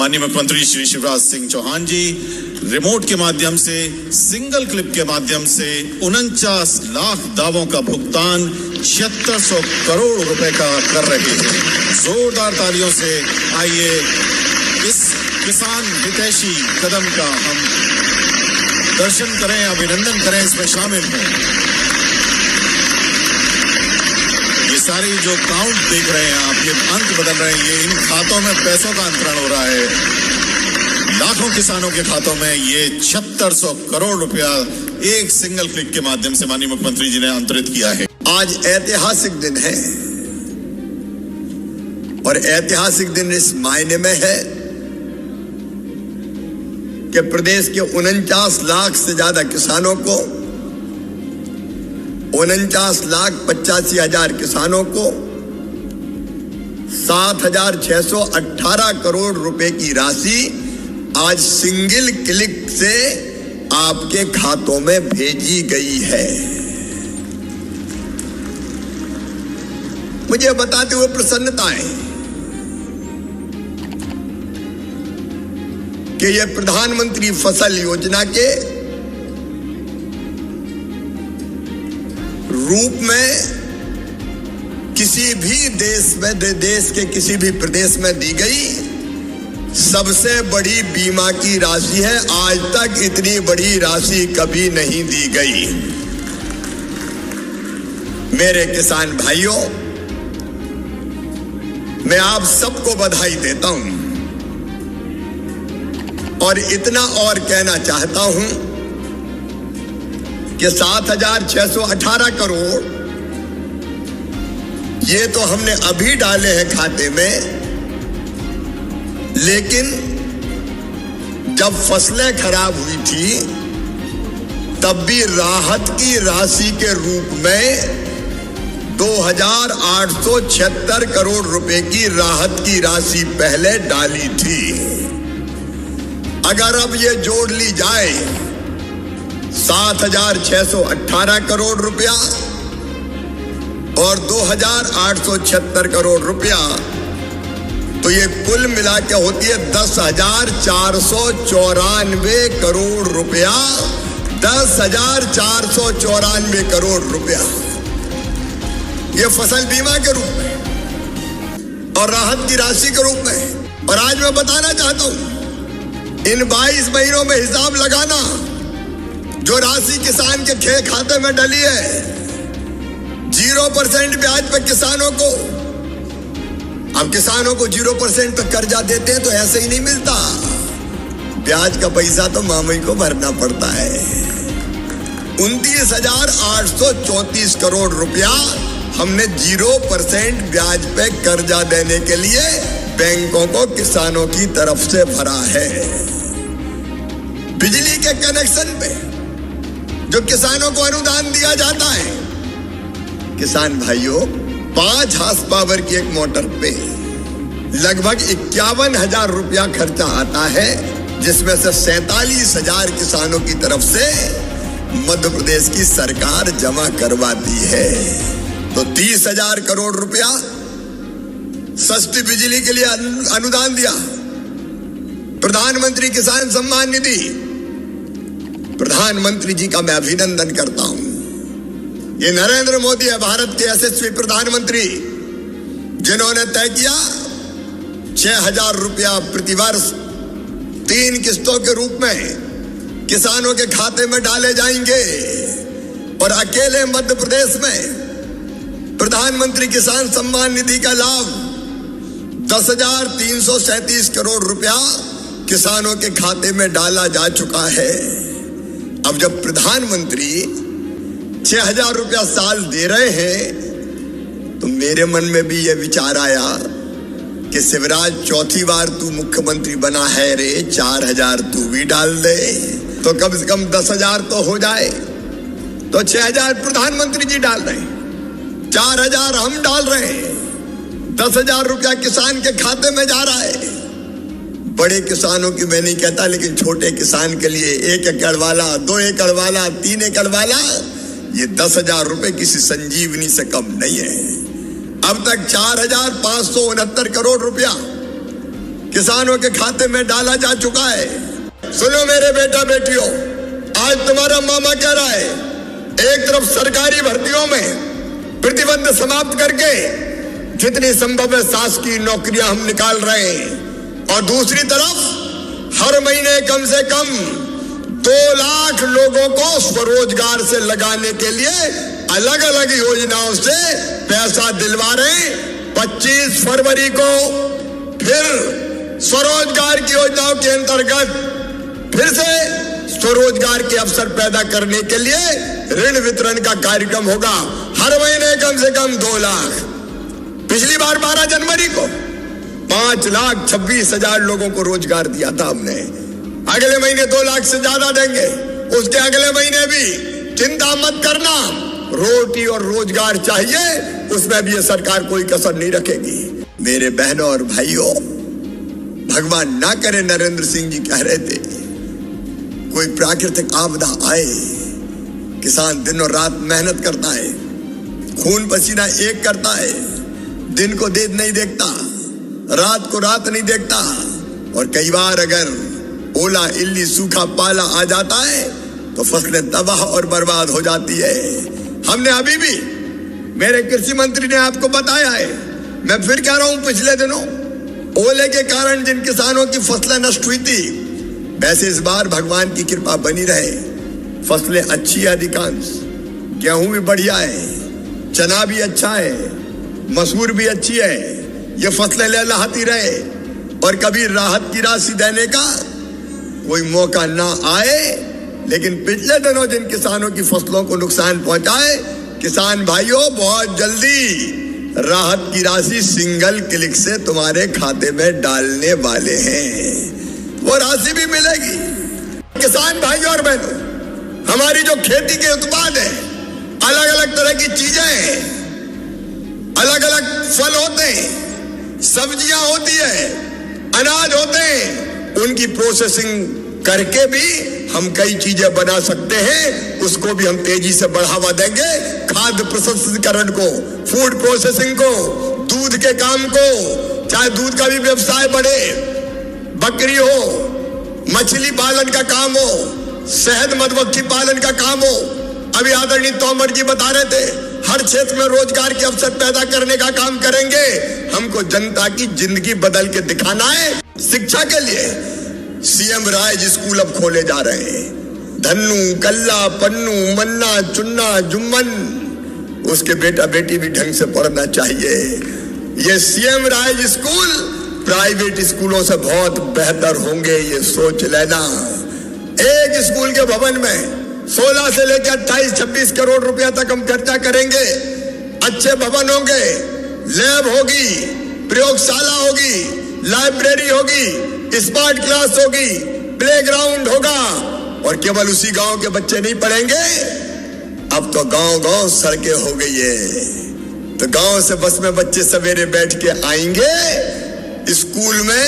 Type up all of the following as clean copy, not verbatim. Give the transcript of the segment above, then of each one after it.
माननीय मुख्यमंत्री श्री शिवराज सिंह चौहान जी रिमोट के माध्यम से सिंगल क्लिप के माध्यम से 49 लाख दावों का भुगतान 7600 करोड़ रुपए का कर रहे हैं। जोरदार तालियों से आइए इस किसान हितैषी कदम का हम दर्शन करें, अभिनंदन करें, इसमें शामिल हों। ये सारी जो काउंट देख रहे हैं आप, ये अंक बदल रहे हैं, ये इन खातों में पैसों का अंतरण हो रहा है। लाखों किसानों के खातों में ये 7600 करोड़ रुपया एक सिंगल क्लिक के माध्यम से माननीय मुख्यमंत्री जी ने अंतरित किया है। आज ऐतिहासिक दिन है और ऐतिहासिक दिन इस मायने में है कि प्रदेश के 49 लाख से ज्यादा किसानों को 49,85,000 किसानों को 7,618 करोड़ रुपए की राशि आज सिंगल क्लिक से आपके खातों में भेजी गई है। मुझे बताते हुए प्रसन्नता है कि यह प्रधानमंत्री फसल योजना के रूप में किसी भी देश के किसी भी प्रदेश में दी गई सबसे बड़ी बीमा की राशि है। आज तक इतनी बड़ी राशि कभी नहीं दी गई। मेरे किसान भाइयों, मैं आप सबको बधाई देता हूं और इतना और कहना चाहता हूं कि 7,618 करोड़ ये तो हमने अभी डाले हैं खाते में, लेकिन जब फसलें खराब हुई थी तब भी राहत की राशि के रूप में 2,876 करोड़ रुपए की राहत की राशि पहले डाली थी। अगर अब ये जोड़ ली जाए 7,618 करोड़ रुपया और 2,876 करोड़ रुपया, तो ये कुल मिला के होती है 10,494 करोड़ रुपया। 10,494 करोड़ रुपया ये फसल बीमा के रूप में और राहत की राशि के रूप में। और आज मैं बताना चाहता हूं, इन 22 महीनों में हिसाब लगाना जो राशि किसान के खाते में डली है, 0% ब्याज पे किसानों को। अब किसानों को 0% पे कर्जा देते हैं तो ऐसे ही नहीं मिलता, ब्याज का पैसा तो मामई को भरना पड़ता है। 29,834 करोड़ रुपया हमने 0% ब्याज पे कर्जा देने के लिए बैंकों को किसानों की तरफ से भरा है। बिजली के कनेक्शन पे जो किसानों को अनुदान दिया जाता है, किसान भाइयों 5 हार्स पावर की एक मोटर पे लगभग 51,000 रुपया खर्चा आता है, जिसमें से 47,000 किसानों की तरफ से मध्य प्रदेश की सरकार जमा करवाती है। तो 30,000 करोड़ रुपया सस्ती बिजली के लिए अनुदान दिया। प्रधानमंत्री किसान सम्मान निधि, प्रधानमंत्री जी का मैं अभिनंदन करता हूं। ये नरेंद्र मोदी है, भारत के यशस्वी प्रधानमंत्री, जिन्होंने तय किया 6,000 रुपया प्रतिवर्ष 3 किस्तों के रूप में किसानों के खाते में डाले जाएंगे। और अकेले मध्य प्रदेश में प्रधानमंत्री किसान सम्मान निधि का लाभ 10,337 करोड़ रुपया किसानों के खाते में डाला जा चुका है। अब जब प्रधानमंत्री 6,000 रुपया साल दे रहे हैं तो मेरे मन में भी यह विचार आया कि शिवराज, चौथी बार तू मुख्यमंत्री बना है रे, 4,000 तू भी डाल दे तो कम से कम 10,000 तो हो जाए। तो 6,000 प्रधानमंत्री जी डाल रहे हैं, 4,000 हम डाल रहे हैं, 10,000 रुपया किसान के खाते में जा रहा है। बड़े किसानों की मैं नहीं कहता, लेकिन छोटे किसान के लिए 1 एकड़ वाला, 2 एकड़ वाला, 3 एकड़ वाला, ये 10,000 रुपए किसी संजीवनी से कम नहीं है। अब तक 4,569 करोड़ रुपया किसानों के खाते में डाला जा चुका है। सुनो मेरे बेटा बेटियों, आज तुम्हारा मामा कह रहा है, एक तरफ सरकारी भर्तियों में प्रतिबंध समाप्त करके जितनी संभव है शासकीय नौकरियां हम निकाल रहे हैं, और दूसरी तरफ हर महीने कम से कम 2 लाख लोगों को स्वरोजगार से लगाने के लिए अलग अलग योजनाओं से पैसा दिलवा रहे हैं। 25 फरवरी को फिर स्वरोजगार की योजनाओं के अंतर्गत फिर से स्वरोजगार के अवसर पैदा करने के लिए ऋण वितरण का कार्यक्रम होगा। हर महीने कम से कम 2 लाख। पिछली बार 12 जनवरी को 5,26,000 लोगों को रोजगार दिया था हमने। अगले महीने 2 लाख से ज्यादा देंगे, उसके अगले महीने भी। चिंता मत करना, रोटी और रोजगार चाहिए, उसमें भी ये सरकार कोई कसर नहीं रखेगी। मेरे बहनों और भाइयों, भगवान ना करे नरेंद्र सिंह जी कह रहे थे, कोई प्राकृतिक आपदा आए, किसान दिन और रात मेहनत करता है, खून पसीना एक करता है, दिन को दिन नहीं देखता, रात को रात नहीं देखता, और कई बार अगर ओला इल्ली सूखा पाला आ जाता है तो फसलें तबाह और बर्बाद हो जाती है। हमने अभी भी, मेरे कृषि मंत्री ने आपको बताया है, मैं फिर कह रहा हूं, पिछले दिनों ओले के कारण जिन किसानों की फसलें नष्ट हुई थी, वैसे इस बार भगवान की कृपा बनी रहे, फसलें अच्छी है, अधिकांश गेहूं भी बढ़िया है, चना भी अच्छा है, मसूर भी अच्छी है, ये फसलें लहलहाती रहे, और कभी राहत की राशि देने का कोई मौका ना आए। लेकिन पिछले दिनों जिन किसानों की फसलों को नुकसान पहुंचाए, किसान भाइयों, बहुत जल्दी राहत की राशि सिंगल क्लिक से तुम्हारे खाते में डालने वाले हैं, वो राशि भी मिलेगी। किसान भाइयों और बहनों, हमारी जो खेती के उत्पाद है, अलग अलग तरह की चीजें हैं, अलग अलग फल होते हैं, सब्जियां होती है, अनाज होते हैं, उनकी प्रोसेसिंग करके भी हम कई चीजें बना सकते हैं, उसको भी हम तेजी से बढ़ावा देंगे। खाद्य प्रसंस्करण को, फूड प्रोसेसिंग को, दूध के काम को, चाहे दूध का भी व्यवसाय बढ़े, बकरी हो, मछली पालन का काम हो, शहद मधुमक्खी पालन का काम हो। अभी आदरणीय तोमर जी बता रहे थे, हर क्षेत्र में रोजगार के अवसर पैदा करने का काम करेंगे। हमको जनता की जिंदगी बदल के दिखाना है। शिक्षा के लिए सीएम राइज स्कूल अब खोले जा रहे हैं। धन्नू, कल्ला, पन्नू, मन्ना, चुन्ना, जुम्मन, उसके बेटा बेटी भी ढंग से पढ़ना चाहिए। ये सीएम राइज स्कूल प्राइवेट स्कूलों से बहुत बेहतर होंगे, ये सोच लेना। एक स्कूल के भवन में 16 से लेकर 28-26 करोड़ रुपया तक हम खर्चा करेंगे। अच्छे भवन होंगे, लैब होगी, प्रयोगशाला होगी, लाइब्रेरी होगी, स्मार्ट क्लास होगी, प्लेग्राउंड होगा, और केवल उसी गांव के बच्चे नहीं पढ़ेंगे। अब तो गांव-गांव सड़कें हो गई है, तो गांव से बस में बच्चे सवेरे बैठ के आएंगे स्कूल में,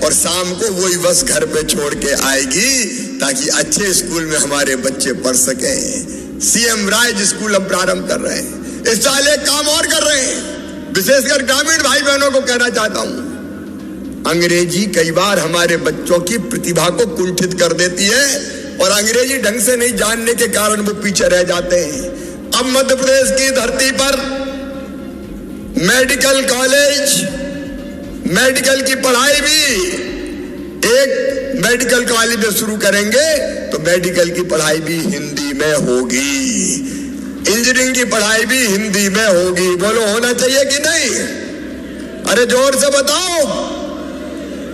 और शाम को वही बस घर पे छोड़ के आएगी, ताकि अच्छे स्कूल में हमारे बच्चे पढ़ सके। सीएम राइज स्कूल हम प्रारंभ कर रहे हैं। इस साल एक काम और कर रहे हैं, विशेषकर ग्रामीण भाई बहनों को कहना चाहता हूं, अंग्रेजी कई बार हमारे बच्चों की प्रतिभा को कुंठित कर देती है, और अंग्रेजी ढंग से नहीं जानने के कारण वो पीछे रह जाते हैं। अब मध्य प्रदेश की धरती पर मेडिकल कॉलेज, मेडिकल की पढ़ाई भी एक मेडिकल कॉलेज में शुरू करेंगे, तो मेडिकल की पढ़ाई भी हिंदी में होगी, इंजीनियरिंग की पढ़ाई भी हिंदी में होगी। बोलो, होना चाहिए कि नहीं? अरे जोर से बताओ,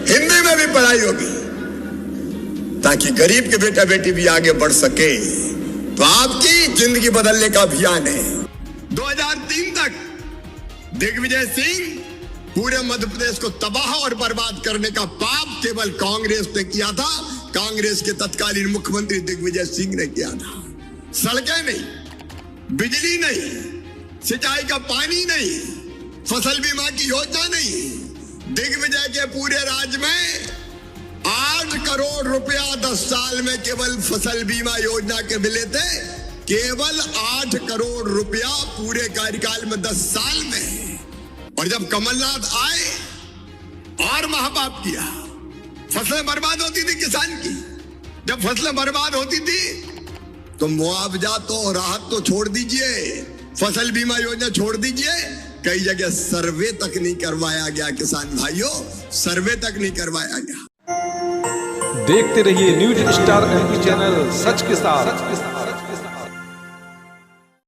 हिंदी में भी पढ़ाई होगी, ताकि गरीब के बेटा बेटी भी आगे बढ़ सके। तो आपकी जिंदगी बदलने का अभियान है। 2003 तक दिग्विजय सिंह पूरे मध्य प्रदेश को तबाह और बर्बाद करने का पाप केवल कांग्रेस ने किया था। कांग्रेस के तत्कालीन मुख्यमंत्री दिग्विजय सिंह ने किया था। सड़कें नहीं, बिजली नहीं, सिंचाई का पानी नहीं, फसल बीमा की योजना नहीं। दिग्विजय के पूरे राज्य में 8 करोड़ रुपया 10 साल में केवल फसल बीमा योजना के मिले थे। केवल 8 करोड़ रुपया पूरे कार्यकाल में 10 साल में। और जब कमलनाथ आए, बार महापाप किया। फसलें बर्बाद होती थी किसान की, जब फसलें बर्बाद होती थी तो मुआवजा तो राहत तो छोड़ दीजिए, फसल बीमा योजना छोड़ दीजिए, कई जगह सर्वे तक नहीं करवाया गया। किसान भाइयों, सर्वे तक नहीं करवाया गया। देखते रहिए न्यूज स्टार MP चैनल, सच के साथ।